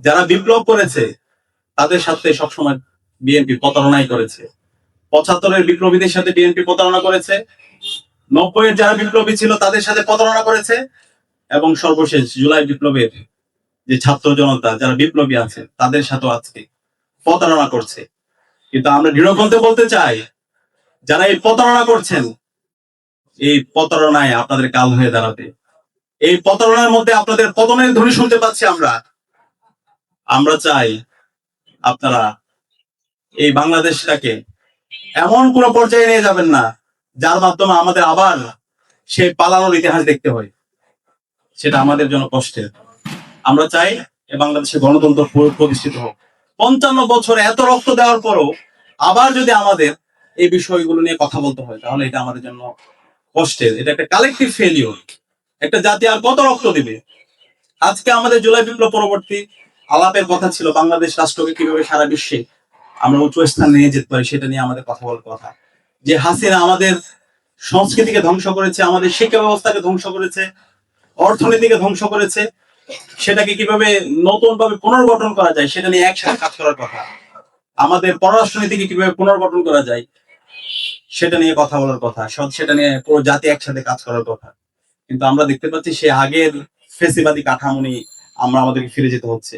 যারা বিপ্লব করেছে তাদের সাথে সবসময় বিএনপি প্রতারণাই করেছে। ৭৫-এর বিপ্লবীদের সাথে বিএনপি প্রতারণা করেছে, ৯০-এর যারা বিপ্লবী ছিল তাদের সাথে প্রতারণা করেছে, এবং সর্বশেষ জুলাই বিপ্লবের যে ছাত্র জনতা যারা বিপ্লবী আছে তাদের সাথেও আজকে প্রতারণা করছে। কিন্তু আমরা দৃঢ়কণ্ঠে বলতে চাই, যারা এই প্রতারণা করছেন, এই প্রতারণায় আপনাদের কাল হয়ে দাঁড়াবে। এই প্রতারণার মধ্যে আপনাদের পতনের ধ্বনি শুনতে পাচ্ছি আমরা। আমরা চাই আপনারা এই বাংলাদেশটাকে এমন কোন পর্যায়ে নিয়ে যাবেন না যার মাধ্যমে আমাদের আবার সেই পালানোর ইতিহাস দেখতে হয়। সেটা আমাদের জন্য কষ্টের। আমরা চাই এই বাংলাদেশে গণতন্ত্র প্রতিষ্ঠিত হোক। ৫৫ বছর এত রক্ত দেওয়ার পরও আবার যদি আমাদের এই বিষয়গুলো নিয়ে কথা বলতে হয়, তাহলে এটা আমাদের জন্য কষ্টের। এটা একটা কালেকটিভ ফেলিওর। একটা জাতি আর কত রক্ত দিবে? আজকে আমাদের জুলাই বিপ্লব পরবর্তী আলাপের কথা ছিল বাংলাদেশ রাষ্ট্রকে কিভাবে সারা বিশ্বে আমরা উচ্চ স্থান নিয়ে যেতে পারি, সেটা নিয়ে আমাদের কথা বলার কথা। যে হাসিনা আমাদের সংস্কৃতিকে ধ্বংস করেছে, আমাদের শিক্ষা ব্যবস্থাকে ধ্বংস করেছে, অর্থনীতিকে ধ্বংস করেছে, সেটাকে কিভাবে নতুন ভাবে পুনর্গঠন করা যায় সেটা নিয়ে একসাথে কাজ করার কথা। আমাদের পররাষ্ট্রনীতিকে কিভাবে পুনর্গঠন করা যায় সেটা নিয়ে কথা বলার কথা, সেটা নিয়ে পুরো জাতি একসাথে কাজ করার কথা। কিন্তু আমরা দেখতে পাচ্ছি সে আগের ফেসিবাদী কাঠামো নিয়ে আমাদেরকে ফিরে যেতে হচ্ছে।